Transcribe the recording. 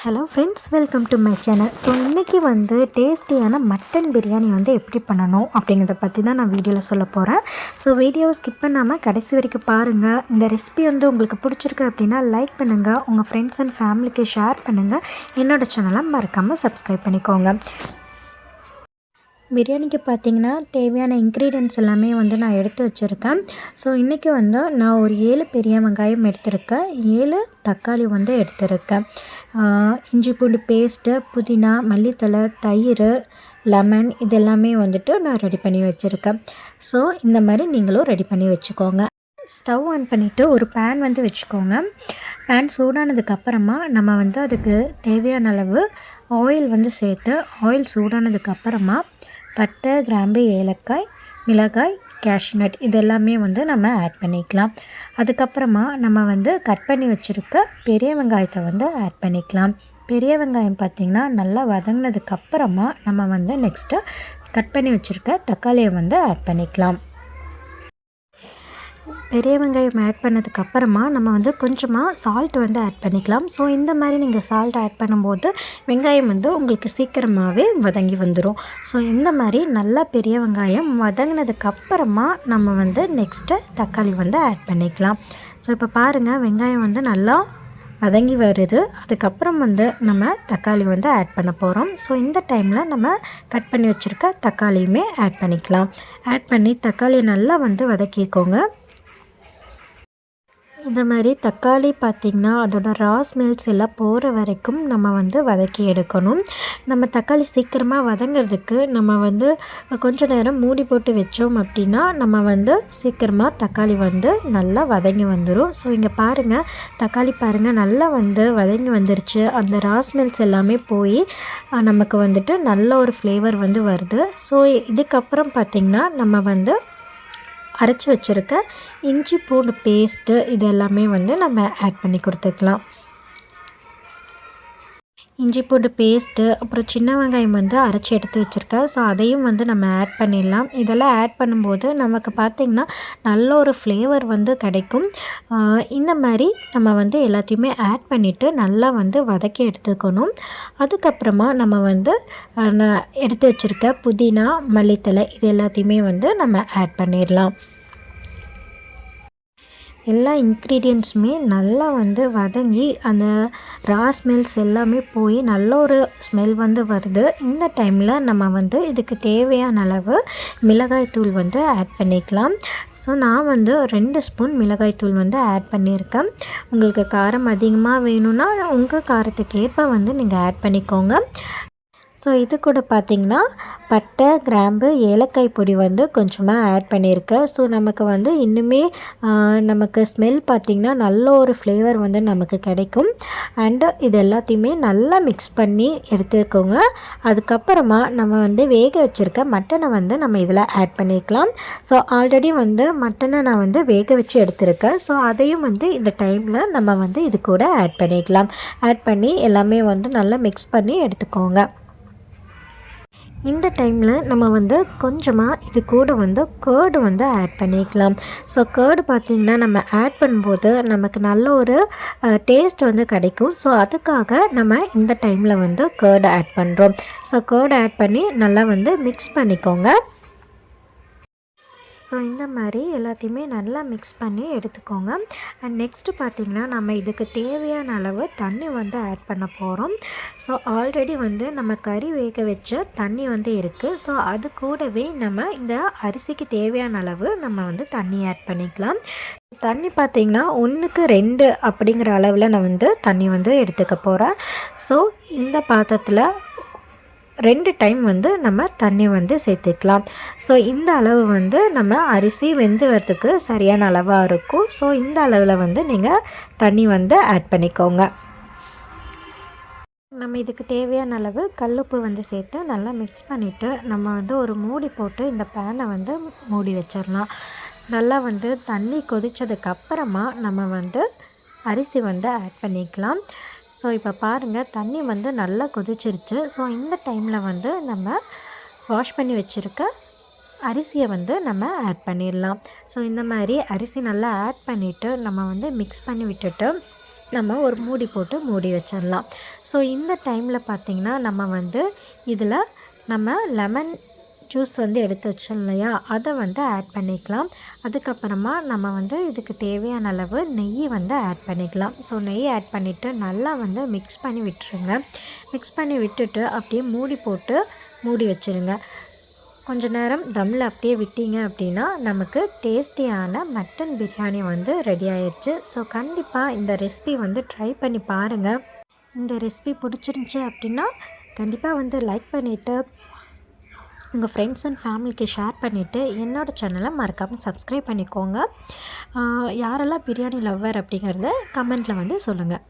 Hello friends, welcome to my channel. So இன்றைக்கி டேஸ்டியான mutton biryani எப்படி பண்ணணும் அப்படிங்கிறத பற்றி தான் நான் வீடியோவில் சொல்ல போகிறேன். ஸோ வீடியோவை ஸ்கிப் பண்ணாமல் கடைசி வரைக்கும் பாருங்கள். இந்த ரெசிபி உங்களுக்கு பிடிச்சிருக்கு அப்படின்னா லைக் பண்ணுங்கள், உங்கள் ஃப்ரெண்ட்ஸ் அண்ட் ஃபேமிலிக்கு ஷேர் பண்ணுங்கள். என்னோடய சேனலை மறக்காமல் சப்ஸ்கிரைப் பண்ணிக்கோங்க. பிரியாணிக்கு பார்த்திங்கன்னா தேவையான இன்க்ரீடியன்ட்ஸ் எல்லாமே நான் எடுத்து வச்சுருக்கேன். ஸோ இன்றைக்கி நான் ஒரு 7 பெரிய வெங்காயம் எடுத்திருக்கேன், 7 தக்காளி எடுத்திருக்கேன், இஞ்சி பூண்டு பேஸ்ட்டு, புதினா, மல்லித்தழை, தயிர், லெமன் இதெல்லாமே நான் ரெடி பண்ணி வச்சுருக்கேன். ஸோ இந்த மாதிரி நீங்களும் ரெடி பண்ணி வச்சுக்கோங்க. ஸ்டவ் ஆன் பண்ணிவிட்டு ஒரு பேன் வச்சுக்கோங்க. பேன் சூடானதுக்கப்புறமா நம்ம அதுக்கு தேவையான அளவு ஆயில் சேர்த்து, ஆயில் சூடானதுக்கப்புறமா பட்டை, கிராம்பு, ஏலக்காய், மிளகாய், கேஷ்நட் இதெல்லாமே நம்ம ஆட் பண்ணிக்கலாம். அதுக்கப்புறமா நம்ம கட் பண்ணி வச்சுருக்க பெரிய வெங்காயத்தை ஆட் பண்ணிக்கலாம். பெரிய வெங்காயம் பார்த்திங்கன்னா நல்லா வதங்கினதுக்கப்புறமா நம்ம நெக்ஸ்ட்டு கட் பண்ணி வச்சுருக்க தக்காளியை ஆட் பண்ணிக்கலாம். பெரிய வெங்காயம் ஆட் பண்ணதுக்கப்புறமா நம்ம கொஞ்சமாக சால்ட் ஆட் பண்ணிக்கலாம். ஸோ இந்த மாதிரி நீங்கள் சால்ட் ஆட் பண்ணும்போது வெங்காயம் உங்களுக்கு சீக்கிரமாகவே வதங்கி வந்துடும். ஸோ இந்த மாதிரி நல்லா பெரிய வெங்காயம் வதங்கினதுக்கப்புறமா நம்ம நெக்ஸ்ட்டு தக்காளி ஆட் பண்ணிக்கலாம். ஸோ இப்போ பாருங்கள், வெங்காயம் நல்லா வதங்கி வருது. அதுக்கப்புறம் நம்ம தக்காளி ஆட் பண்ண போகிறோம். ஸோ இந்த டைமில் நம்ம கட் பண்ணி வச்சுருக்க தக்காளியுமே ஆட் பண்ணிக்கலாம். ஆட் பண்ணி தக்காளியை நல்லா வதக்கிக்கோங்க. இந்த மாதிரி தக்காளி பார்த்திங்கன்னா அதோட ரா ஸ்மெல்ஸ் எல்லாம் போகிற வரைக்கும் நம்ம வதக்கி எடுக்கணும். நம்ம தக்காளி சீக்கிரமாக வதங்கிறதுக்கு நம்ம கொஞ்ச நேரம் மூடி போட்டு வச்சோம் அப்படின்னா நம்ம சீக்கிரமாக தக்காளி நல்லா வதங்கி வந்துடும். ஸோ இங்கே பாருங்கள், தக்காளி பாருங்கள் நல்லா வதங்கி வந்துருச்சு. அந்த ரா ஸ்மெல்ஸ் எல்லாமே போய் நமக்கு நல்ல ஒரு ஃப்ளேவர் வருது. ஸோ இதுக்கப்புறம் பார்த்திங்கன்னா நம்ம அரைச்சி வச்சுருக்க இஞ்சி பூண்டு பேஸ்ட்டு இது எல்லாமே நம்ம ஆட் பண்ணி கொடுத்துக்கலாம். இஞ்சி பூண்டு பேஸ்ட்டு, அப்புறம் சின்ன வெங்காயம் அரைச்சி எடுத்து வச்சுருக்கேன். ஸோ அதையும் நம்ம ஆட் பண்ணிடலாம். இதெல்லாம் ஆட் பண்ணும்போது நமக்கு பார்த்திங்கன்னா நல்ல ஒரு ஃப்ளேவர் கிடைக்கும். இந்த மாதிரி நம்ம எல்லாத்தையுமே ஆட் பண்ணிவிட்டு நல்லா வதக்கி எடுத்துக்கணும். அதுக்கப்புறமா நம்ம எடுத்து வச்சுருக்க புதினா, மல்லித்தழை இது எல்லாத்தையுமே நம்ம ஆட் பண்ணிடலாம். எல்லா இன்க்ரீடியன்ட்ஸுமே நல்லா வதங்கி அந்த ரா ஸ்மெல்ஸ் எல்லாமே போய் நல்ல ஒரு ஸ்மெல் வருது. இந்த டைமில் நம்ம இதுக்கு தேவையான அளவு மிளகாய் தூள் ஆட் பண்ணிக்கலாம். ஸோ நான் 2 ஸ்பூன் மிளகாய் தூள் ஆட் பண்ணியிருக்கேன். உங்களுக்கு காரம் அதிகமாக வேணும்னா உங்கள் காரத்துக்கு ஏற்ப நீங்கள் ஆட் பண்ணிக்கோங்க. ஸோ இது கூட பார்த்திங்கன்னா பட்டை, கிராம்பு, ஏலக்காய் பொடி கொஞ்சமாக ஆட் பண்ணியிருக்கேன். ஸோ நமக்கு இன்னுமே நமக்கு ஸ்மெல் பார்த்திங்கன்னா நல்ல ஒரு ஃப்ளேவர் நமக்கு கிடைக்கும். அண்டு இது எல்லாத்தையுமே நல்லா மிக்ஸ் பண்ணி எடுத்துக்கோங்க. அதுக்கப்புறமா நம்ம வேக வச்சுருக்க மட்டனை நம்ம இதில் ஆட் பண்ணிக்கலாம். ஸோ ஆல்ரெடி மட்டனை நான் வேக வச்சு எடுத்திருக்கேன். ஸோ அதையும் இந்த டைமில் நம்ம இது கூட ஆட் பண்ணிக்கலாம். ஆட் பண்ணி எல்லாமே நல்லா மிக்ஸ் பண்ணி எடுத்துக்கோங்க. இந்த டைமில் நம்ம கொஞ்சமாக இது கூட கேர்டு ஆட் பண்ணிக்கலாம். ஸோ கேர்டு பார்த்திங்கன்னா நம்ம ஆட் பண்ணும்போது நமக்கு நல்ல ஒரு டேஸ்ட் கிடைக்கும். ஸோ அதுக்காக நம்ம இந்த டைமில் கேர்டு ஆட் பண்ணுறோம். ஸோ கேர்டு ஆட் பண்ணி நல்லா மிக்ஸ் பண்ணிக்கோங்க. ஸோ இந்த மாதிரி எல்லாத்தையுமே நல்லா மிக்ஸ் பண்ணி எடுத்துக்கோங்க. அண்ட் நெக்ஸ்ட்டு பார்த்திங்கன்னா நம்ம இதுக்கு தேவையான அளவு தண்ணி ஆட் பண்ண போகிறோம். ஸோ ஆல்ரெடி நம்ம கறி வேக வச்ச தண்ணி இருக்குது. ஸோ அது கூடவே நம்ம இந்த அரிசிக்கு தேவையான அளவு நம்ம தண்ணி ஆட் பண்ணிக்கலாம். தண்ணி பார்த்திங்கன்னா 1க்கு 2 அப்படிங்கிற அளவில் நான் தண்ணி எடுத்துக்க போகிறேன். ஸோ இந்த பாத்திரத்தில் 2 டைம் நம்ம தண்ணி சேர்த்துக்கலாம். ஸோ இந்த அளவு நம்ம அரிசி வெந்து வரதுக்கு சரியான அளவாக இருக்கும். ஸோ இந்த அளவில் நீங்கள் தண்ணி ஆட் பண்ணிக்கோங்க. நம்ம இதுக்கு தேவையான அளவு கல்லுப்பு சேர்த்து நல்லா மிக்ஸ் பண்ணிவிட்டு நம்ம ஒரு மூடி போட்டு இந்த பேனை மூடி வச்சிடலாம். நல்லா தண்ணி கொதித்ததுக்கப்புறமா நம்ம அரிசி ஆட் பண்ணிக்கலாம். ஸோ இப்போ பாருங்கள், தண்ணி நல்லா கொதிச்சிருச்சு. ஸோ இந்த டைமில் நம்ம வாஷ் பண்ணி வச்சுருக்க அரிசியை நம்ம ஆட் பண்ணிடலாம். ஸோ இந்த மாதிரி அரிசி நல்லா ஆட் பண்ணிவிட்டு நம்ம மிக்ஸ் பண்ணி விட்டுட்டு நம்ம ஒரு மூடி போட்டு மூடி வச்சிடலாம். ஸோ இந்த டைமில் பார்த்திங்கன்னா நம்ம வந்து இதில் நம்ம லெமன் ஜூஸ் வந்து எடுத்து வச்சோம் இல்லையா, அதை வந்து ஆட் பண்ணிக்கலாம். அதுக்கப்புறமா நம்ம வந்து இதுக்கு தேவையான அளவு நெய் வந்து ஆட் பண்ணிக்கலாம். ஸோ நெய் ஆட் பண்ணிவிட்டு நல்லா வந்து மிக்ஸ் பண்ணி விட்டுருங்க. மிக்ஸ் பண்ணி விட்டுட்டு அப்படியே மூடி வச்சுருங்க. கொஞ்ச நேரம் தம்மில் அப்படியே விட்டீங்க அப்படின்னா நமக்கு டேஸ்டியான மட்டன் பிரியாணி வந்து ரெடி ஆயிடுச்சு. ஸோ கண்டிப்பாக இந்த ரெசிபி வந்து ட்ரை பண்ணி பாருங்கள். இந்த ரெசிபி பிடிச்சிருந்துச்சி அப்படின்னா கண்டிப்பாக வந்து லைக் பண்ணிவிட்டு உங்கள் ஃப்ரெண்ட்ஸ் அண்ட் ஃபேமிலிக்கு ஷேர் பண்ணிவிட்டு என்னோடய சேனலை மறக்காமல் சப்ஸ்கிரைப் பண்ணிக்கோங்க. யாரெல்லாம் பிரியாணி லவ்வர் அப்படிங்கிறத கமெண்ட்டில் வந்து சொல்லுங்கள்.